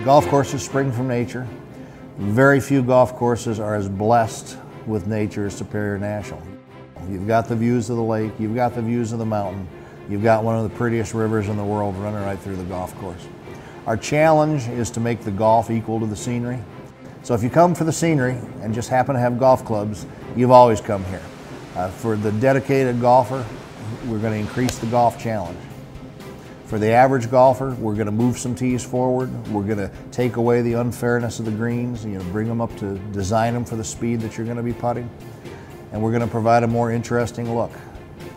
Golf courses spring from nature. Very few golf courses are as blessed with nature as Superior National. You've got the views of the lake, you've got the views of the mountain, you've got one of the prettiest rivers in the world running right through the golf course. Our challenge is to make the golf equal to the scenery. So if you come for the scenery and just happen to have golf clubs, you've always come here. For the dedicated golfer, we're going to increase the golf challenge. For the average golfer, we're going to move some tees forward. We're going to take away the unfairness of the greens, bring them up to design them for the speed that you're going to be putting. And we're going to provide a more interesting look.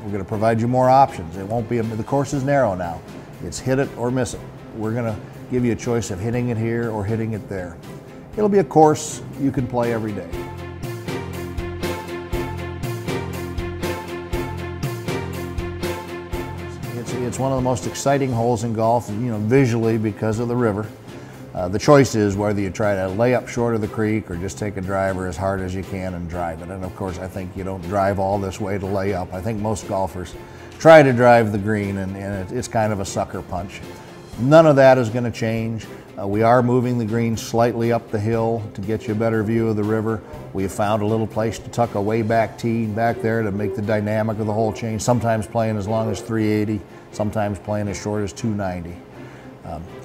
We're going to provide you more options. It won't be, the course is narrow now. It's hit it or miss it. We're going to give you a choice of hitting it here or hitting it there. It'll be a course you can play every day. It's one of the most exciting holes in golf, visually because of the river. The choice is whether you try to lay up short of the creek or just take a driver as hard as you can and drive it. And of course, I think you don't drive all this way to lay up. I think most golfers try to drive the green, and it's kind of a sucker punch. None of that is going to change. We are moving the green slightly up the hill to get you a better view of the river. We have found a little place to tuck a way back tee back there to make the dynamic of the hole change, sometimes playing as long as 380, sometimes playing as short as 290.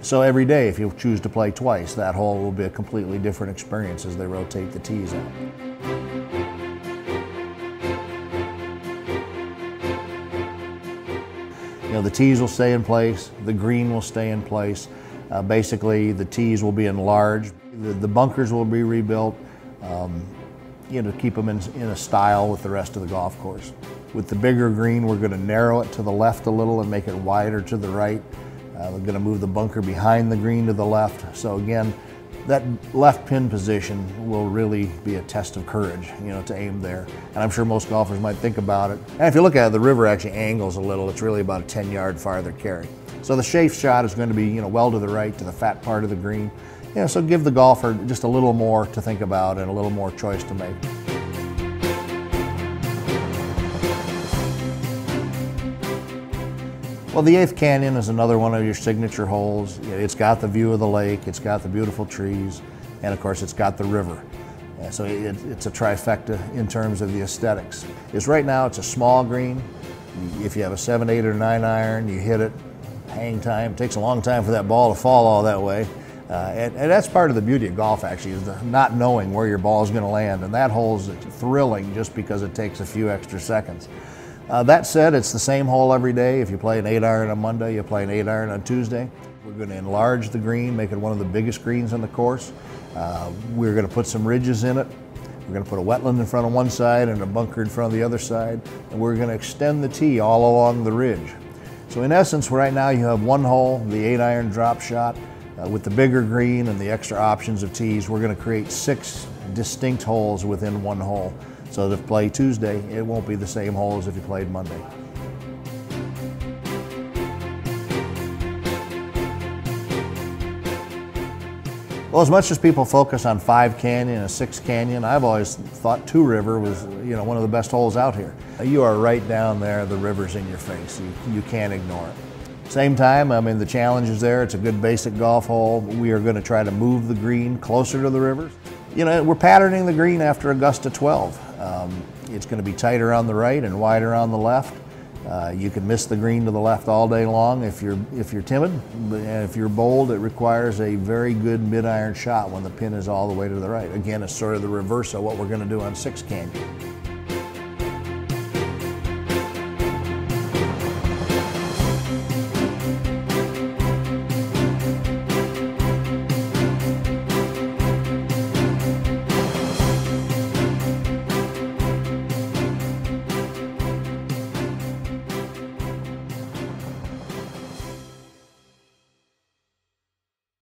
So every day, if you choose to play twice, that hole will be a completely different experience as they rotate the tees out. The tees will stay in place, the green will stay in place. Basically, the tees will be enlarged. The bunkers will be rebuilt, to keep them in a style with the rest of the golf course. With the bigger green, we're going to narrow it to the left a little and make it wider to the right. We're going to move the bunker behind the green to the left. So again, that left pin position will really be a test of courage, to aim there. And I'm sure most golfers might think about it. And if you look at it, the river actually angles a little. It's really about a 10-yard farther carry. So the safe shot is going to be, well to the right, to the fat part of the green. So give the golfer just a little more to think about and a little more choice to make. Well, the 8th Canyon is another one of your signature holes. It's got the view of the lake, it's got the beautiful trees, and of course it's got the river. So it's a trifecta in terms of the aesthetics. Right now it's a small green. If you have a 7, 8, or 9 iron, you hit it, hang time. It takes a long time for that ball to fall all that way. And that's part of the beauty of golf, actually, is the not knowing where your ball is going to land. And that hole's thrilling just because it takes a few extra seconds. That said, it's the same hole every day. If you play an 8 iron on Monday, you play an 8 iron on Tuesday. We're going to enlarge the green, make it one of the biggest greens on the course. We're going to put some ridges in it. We're going to put a wetland in front of one side and a bunker in front of the other side. And we're going to extend the tee all along the ridge. So in essence, right now you have one hole, the 8 iron drop shot. With the bigger green and the extra options of tees, we're going to create 6 distinct holes within one hole. So that if you play Tuesday, it won't be the same hole as if you played Monday. Well, as much as people focus on 5 Canyon and 6 Canyon, I've always thought 2 River was, one of the best holes out here. You are right down there, the river's in your face. You can't ignore it. Same time, the challenge is there. It's a good basic golf hole. We are going to try to move the green closer to the river. We're patterning the green after Augusta 12. It's going to be tighter on the right and wider on the left. You can miss the green to the left all day long if you're timid, and if you're bold, it requires a very good mid-iron shot when the pin is all the way to the right. Again, it's sort of the reverse of what we're going to do on 6 Canyon.